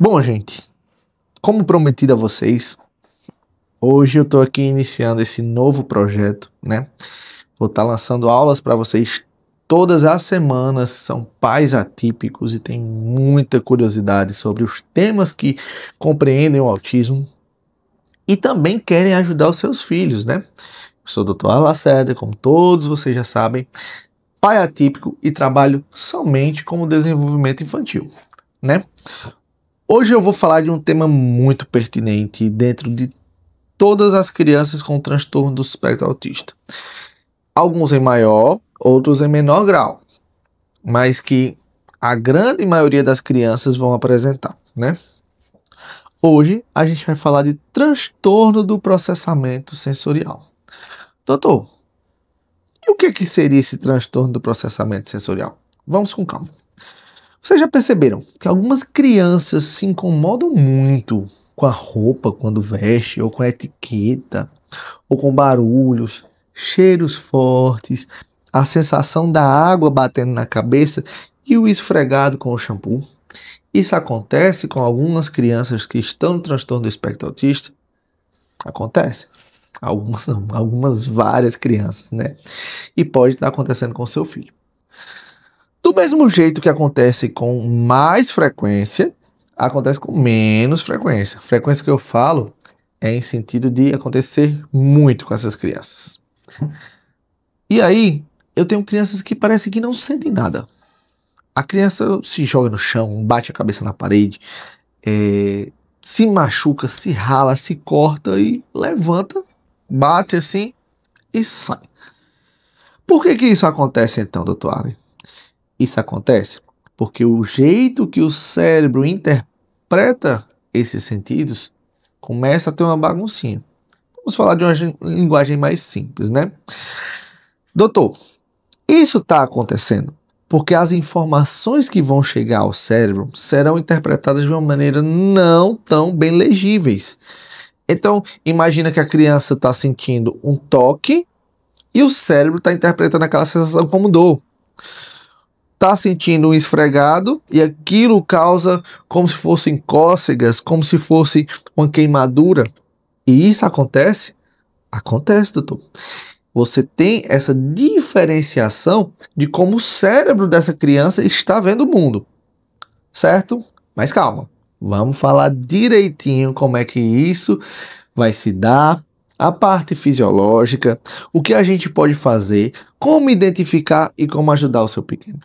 Bom, gente, como prometido a vocês, hoje eu estou aqui iniciando esse novo projeto, né? Vou estar lançando aulas para vocês todas as semanas. São pais atípicos e tem muita curiosidade sobre os temas que compreendem o autismo e também querem ajudar os seus filhos, né? Eu sou o Dr. Lacerda, como todos vocês já sabem, pai atípico e trabalho somente com o desenvolvimento infantil, né? Hoje eu vou falar de um tema muito pertinente dentro de todas as crianças com transtorno do espectro autista. Alguns em maior, outros em menor grau, mas que a grande maioria das crianças vão apresentar, né? Hoje a gente vai falar de transtorno do processamento sensorial. Doutor, e o que seria esse transtorno do processamento sensorial? Vamos com calma. Vocês já perceberam que algumas crianças se incomodam muito com a roupa quando veste, ou com a etiqueta, ou com barulhos, cheiros fortes, a sensação da água batendo na cabeça e o esfregado com o shampoo? Isso acontece com algumas crianças que estão no transtorno do espectro autista? Acontece. Algumas não, várias crianças, né? E pode estar acontecendo com o seu filho. Do mesmo jeito que acontece com mais frequência, acontece com menos frequência. Frequência que eu falo é em sentido de acontecer muito com essas crianças. E aí, eu tenho crianças que parecem que não sentem nada. A criança se joga no chão, bate a cabeça na parede, se machuca, se rala, se corta e levanta, bate assim e sai. Por que isso acontece então, doutor Allen? Isso acontece porque o jeito que o cérebro interpreta esses sentidos começa a ter uma baguncinha. Vamos falar de uma linguagem mais simples, né? Doutor, isso está acontecendo porque as informações que vão chegar ao cérebro serão interpretadas de uma maneira não tão bem legíveis. Então, imagina que a criança está sentindo um toque e o cérebro está interpretando aquela sensação como dor. Está sentindo um esfregado e aquilo causa como se fossem cócegas, como se fosse uma queimadura. E isso acontece? Acontece, doutor. Você tem essa diferenciação de como o cérebro dessa criança está vendo o mundo, certo? Mas calma, vamos falar direitinho como é que isso vai se dar, a parte fisiológica, o que a gente pode fazer, como identificar e como ajudar o seu pequeno.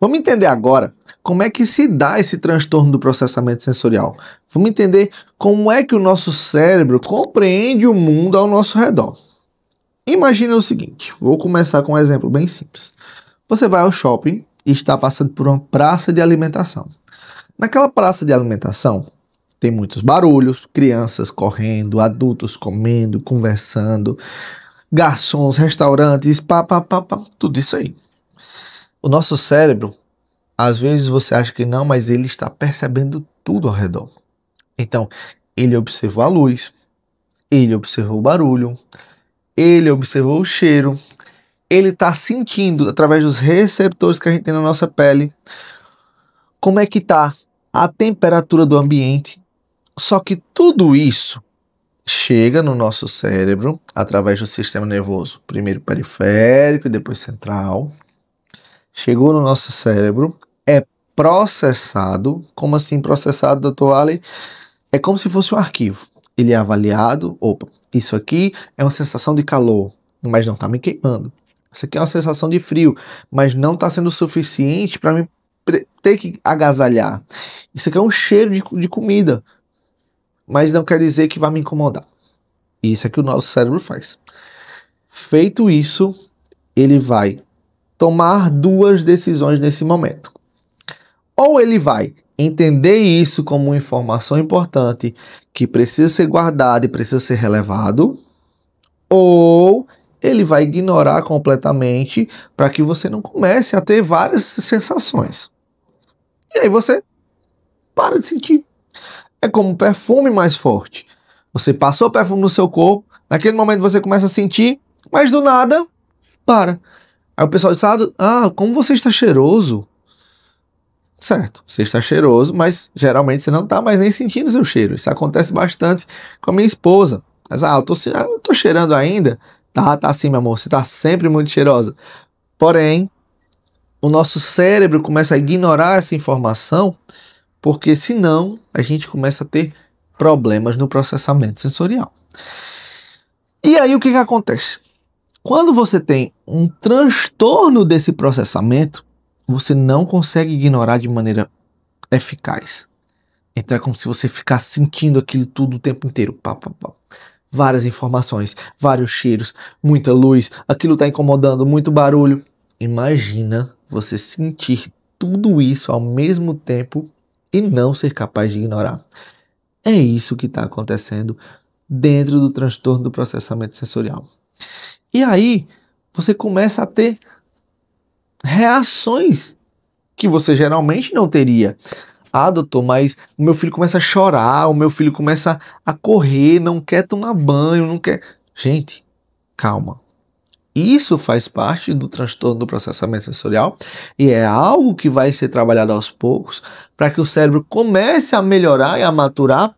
Vamos entender agora como é que se dá esse transtorno do processamento sensorial. Vamos entender como é que o nosso cérebro compreende o mundo ao nosso redor. Imagine o seguinte, vou começar com um exemplo bem simples. Você vai ao shopping e está passando por uma praça de alimentação. Naquela praça de alimentação tem muitos barulhos, crianças correndo, adultos comendo, conversando, garçons, restaurantes, tudo isso aí. O nosso cérebro, às vezes você acha que não, mas ele está percebendo tudo ao redor. Então, ele observou a luz, ele observou o barulho, ele observou o cheiro, ele está sentindo, através dos receptores que a gente tem na nossa pele, como é que está a temperatura do ambiente. Só que tudo isso chega no nosso cérebro, através do sistema nervoso, primeiro periférico e depois central. Chegou no nosso cérebro, é processado. Como assim processado, doutor Allen? É como se fosse um arquivo. Ele é avaliado, opa, isso aqui é uma sensação de calor, mas não está me queimando. Isso aqui é uma sensação de frio, mas não está sendo suficiente para mim ter que agasalhar. Isso aqui é um cheiro de comida, mas não quer dizer que vai me incomodar. Isso é que o nosso cérebro faz. Feito isso, ele vai tomar duas decisões nesse momento. Ou ele vai entender isso como uma informação importante que precisa ser guardada e precisa ser relevado, ou ele vai ignorar completamente para que você não comece a ter várias sensações. E aí você para de sentir. É como um perfume mais forte. Você passou o perfume no seu corpo, naquele momento você começa a sentir, mas do nada, para. Aí o pessoal diz, como você está cheiroso. certo, você está cheiroso, mas geralmente você não está mais nem sentindo seu cheiro. Isso acontece bastante com a minha esposa. Mas, eu tô cheirando ainda? Tá sim, meu amor, você tá sempre muito cheirosa. Porém, o nosso cérebro começa a ignorar essa informação, porque senão a gente começa a ter problemas no processamento sensorial. E aí o que acontece? Quando você tem um transtorno desse processamento, você não consegue ignorar de maneira eficaz. Então é como se você ficasse sentindo aquilo tudo o tempo inteiro. Pá, pá, pá. Várias informações, vários cheiros, muita luz, aquilo está incomodando, muito barulho. Imagina você sentir tudo isso ao mesmo tempo e não ser capaz de ignorar. É isso que está acontecendo dentro do transtorno do processamento sensorial. E aí você começa a ter reações que você geralmente não teria. Doutor, mas o meu filho começa a chorar, o meu filho começa a correr, não quer tomar banho, não quer... Gente, calma. Isso faz parte do transtorno do processamento sensorial e é algo que vai ser trabalhado aos poucos para que o cérebro comece a melhorar e a maturar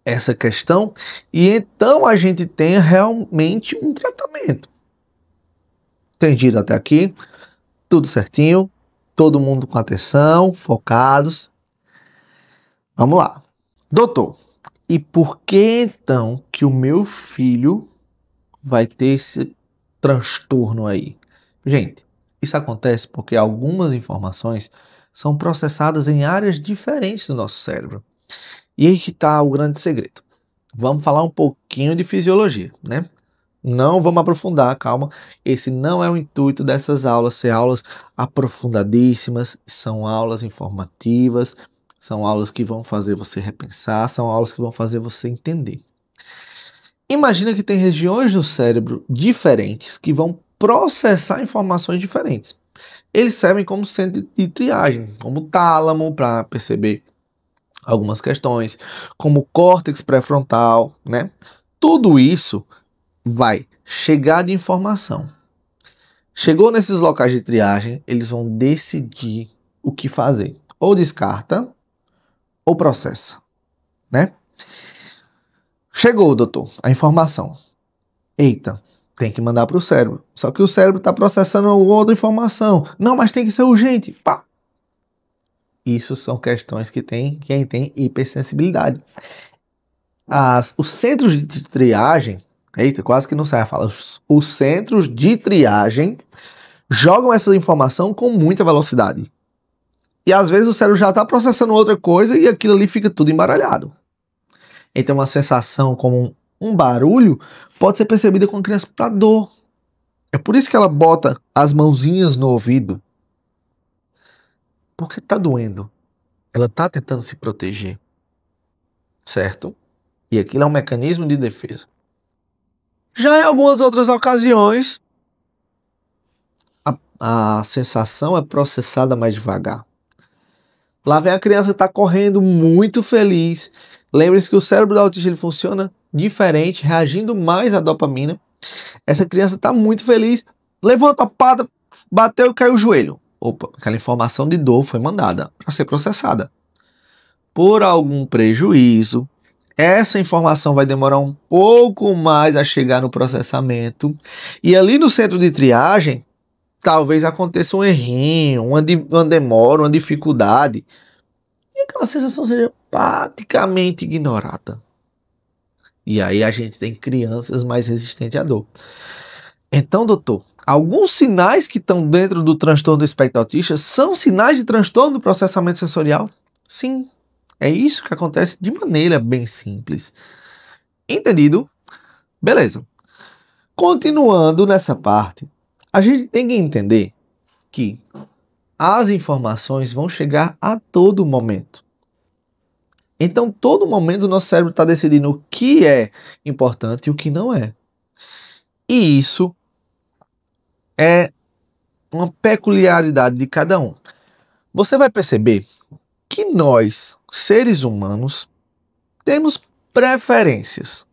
essa questão e então a gente tenha realmente um tratamento. Entendido até aqui? Tudo certinho? Todo mundo com atenção, focados. Vamos lá. Doutor, e por que então que o meu filho vai ter esse transtorno aí? Gente, isso acontece porque algumas informações são processadas em áreas diferentes do nosso cérebro. E aí que está o grande segredo. Vamos falar um pouquinho de fisiologia, né? Não vamos aprofundar, calma. Esse não é o intuito dessas aulas, ser aulas aprofundadíssimas, são aulas informativas, são aulas que vão fazer você repensar, são aulas que vão fazer você entender. Imagina que tem regiões do cérebro diferentes que vão processar informações diferentes. Eles servem como centro de triagem, como o tálamo para perceber algumas questões, como o córtex pré-frontal, né? Tudo isso vai chegar de informação. Chegou nesses locais de triagem, eles vão decidir o que fazer. Ou descarta, ou processa, né? Chegou, doutor, a informação. Eita, tem que mandar para o cérebro. Só que o cérebro está processando outra informação. Não, mas tem que ser urgente. Pá. Isso são questões que tem quem tem hipersensibilidade. Os centros de triagem, eita, quase que não sai a fala. Os centros de triagem jogam essa informação com muita velocidade. E às vezes o cérebro já está processando outra coisa e aquilo ali fica tudo embaralhado. Então uma sensação como um barulho pode ser percebida com a criança para dor. É por isso que ela bota as mãozinhas no ouvido. Porque está doendo. Ela está tentando se proteger. Certo? E aquilo é um mecanismo de defesa. Já em algumas outras ocasiões, a sensação é processada mais devagar. Lá vem a criança que está correndo muito feliz. Lembre-se que o cérebro do autista ele funciona diferente, reagindo mais à dopamina. Essa criança está muito feliz, levou a topada, bateu e caiu o joelho. Opa, aquela informação de dor foi mandada para ser processada. Por algum prejuízo, essa informação vai demorar um pouco mais a chegar no processamento. E ali no centro de triagem, talvez aconteça um errinho, uma demora, uma dificuldade. E aquela sensação seja praticamente ignorada. E aí a gente tem crianças mais resistentes à dor. Então, doutor, alguns sinais que estão dentro do transtorno do espectro autista são sinais de transtorno do processamento sensorial? Sim, é isso que acontece de maneira bem simples. Entendido? Beleza. Continuando nessa parte, a gente tem que entender que as informações vão chegar a todo momento. Então, todo momento o nosso cérebro está decidindo o que é importante e o que não é. E isso é uma peculiaridade de cada um. Você vai perceber que nós, seres humanos, temos preferências.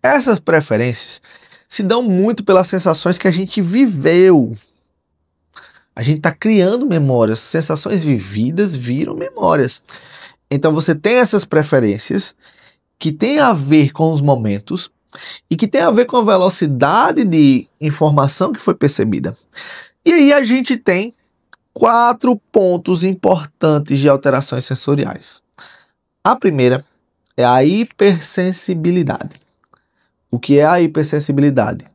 Essas preferências se dão muito pelas sensações que a gente viveu. A gente está criando memórias, sensações vividas viram memórias. Então você tem essas preferências que tem a ver com os momentos e que tem a ver com a velocidade de informação que foi percebida. E aí a gente tem 4 pontos importantes de alterações sensoriais. A primeira é a hipersensibilidade. O que é a hipersensibilidade?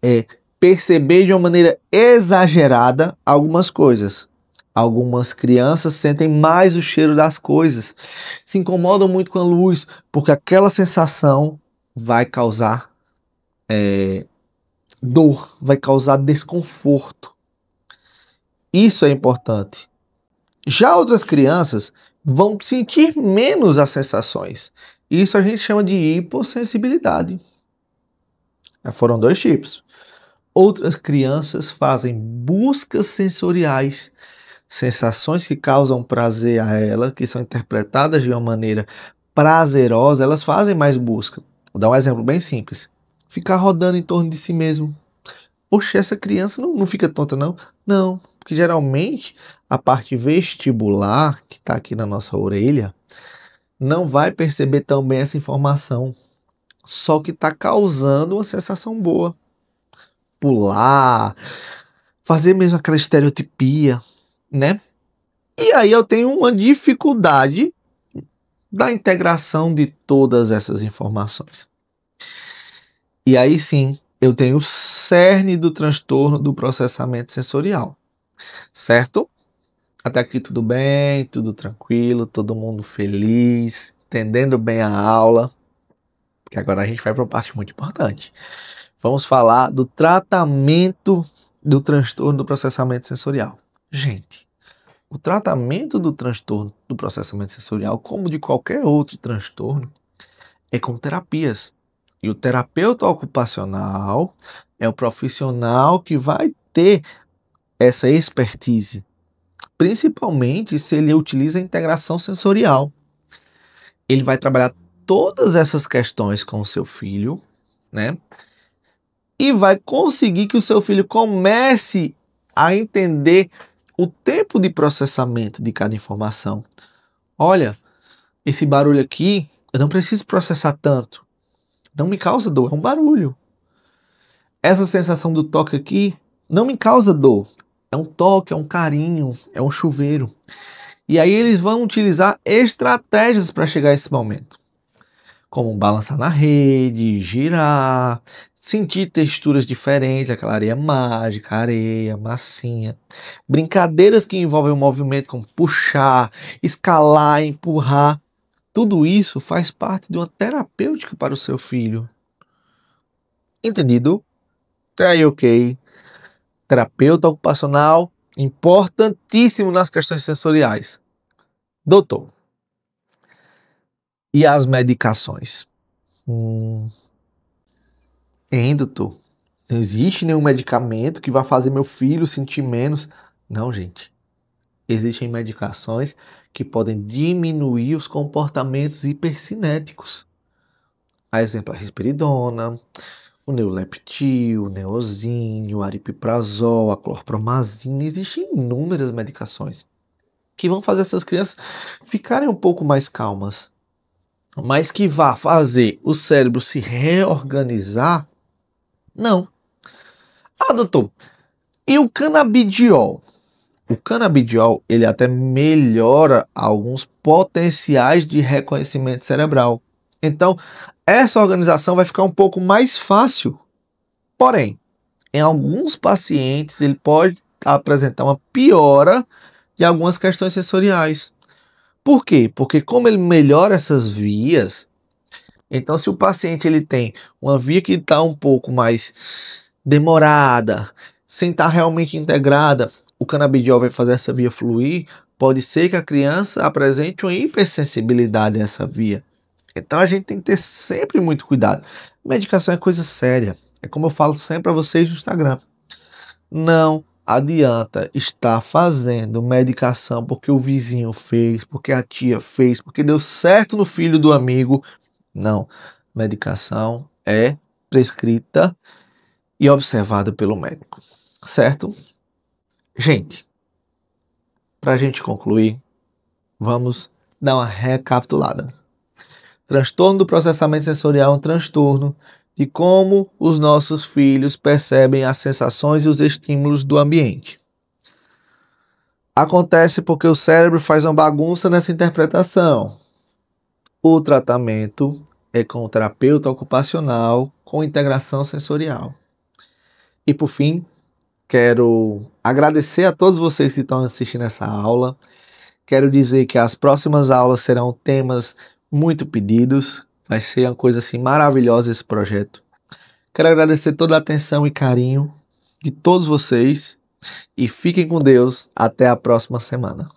É perceber de uma maneira exagerada algumas coisas. Algumas crianças sentem mais o cheiro das coisas, se incomodam muito com a luz, porque aquela sensação vai causar dor, vai causar desconforto. Isso é importante. Já outras crianças vão sentir menos as sensações. Isso a gente chama de hipossensibilidade. Já foram 2 tipos. Outras crianças fazem buscas sensoriais, sensações que causam prazer a ela, que são interpretadas de uma maneira prazerosa, elas fazem mais busca. Vou dar um exemplo bem simples. Ficar rodando em torno de si mesmo. Poxa, essa criança não fica tonta, não? Não, porque geralmente a parte vestibular, que está aqui na nossa orelha, não vai perceber tão bem essa informação. Só que está causando uma sensação boa. Pular, fazer mesmo aquela estereotipia, né? E aí eu tenho uma dificuldade da integração de todas essas informações. E aí sim, eu tenho o cerne do transtorno do processamento sensorial, certo? Até aqui tudo bem, tudo tranquilo, todo mundo feliz, entendendo bem a aula, porque agora a gente vai para uma parte muito importante. Vamos falar do tratamento do transtorno do processamento sensorial. Gente, o tratamento do transtorno do processamento sensorial, como de qualquer outro transtorno, é com terapias. E o terapeuta ocupacional é o profissional que vai ter essa expertise, principalmente se ele utiliza a integração sensorial. Ele vai trabalhar todas essas questões com o seu filho, né? E vai conseguir que o seu filho comece a entender o tempo de processamento de cada informação. Olha, esse barulho aqui, eu não preciso processar tanto. Não me causa dor, é um barulho. Essa sensação do toque aqui não me causa dor. É um toque, é um carinho, é um chuveiro. E aí eles vão utilizar estratégias para chegar a esse momento. Como balançar na rede, girar, sentir texturas diferentes, aquela areia mágica, areia, massinha. Brincadeiras que envolvem o movimento, como puxar, escalar, empurrar. Tudo isso faz parte de uma terapêutica para o seu filho. Entendido? Tá aí, ok. Terapeuta ocupacional, importantíssimo nas questões sensoriais. Doutor, e as medicações? Hein, doutor? Não existe nenhum medicamento que vá fazer meu filho sentir menos. Não, gente. Existem medicações que podem diminuir os comportamentos hipercinéticos. A exemplo, a risperidona, o neuleptil, o neosine, o aripiprazol, a clorpromazina. Existem inúmeras medicações que vão fazer essas crianças ficarem um pouco mais calmas. Mas que vá fazer o cérebro se reorganizar, não. Ah, doutor, e o canabidiol? O canabidiol, ele até melhora alguns potenciais de reconhecimento cerebral. Então, essa organização vai ficar um pouco mais fácil. Porém, em alguns pacientes, ele pode apresentar uma piora de algumas questões sensoriais. Por quê? Porque como ele melhora essas vias, então se o paciente ele tem uma via que está um pouco mais demorada, sem estar realmente integrada, o canabidiol vai fazer essa via fluir, pode ser que a criança apresente uma hipersensibilidade a essa via. Então a gente tem que ter sempre muito cuidado. Medicação é coisa séria. É como eu falo sempre para vocês no Instagram. Não adianta estar fazendo medicação porque o vizinho fez, porque a tia fez, porque deu certo no filho do amigo. Não. Medicação é prescrita e observada pelo médico. Certo? Gente, para a gente concluir, vamos dar uma recapitulada. Transtorno do processamento sensorial é um transtorno de como os nossos filhos percebem as sensações e os estímulos do ambiente. Acontece porque o cérebro faz uma bagunça nessa interpretação. O tratamento é com o terapeuta ocupacional com integração sensorial. E por fim, quero agradecer a todos vocês que estão assistindo essa aula. Quero dizer que as próximas aulas serão temas muito pedidos. Vai ser uma coisa assim maravilhosa esse projeto. Quero agradecer toda a atenção e carinho de todos vocês e fiquem com Deus até a próxima semana.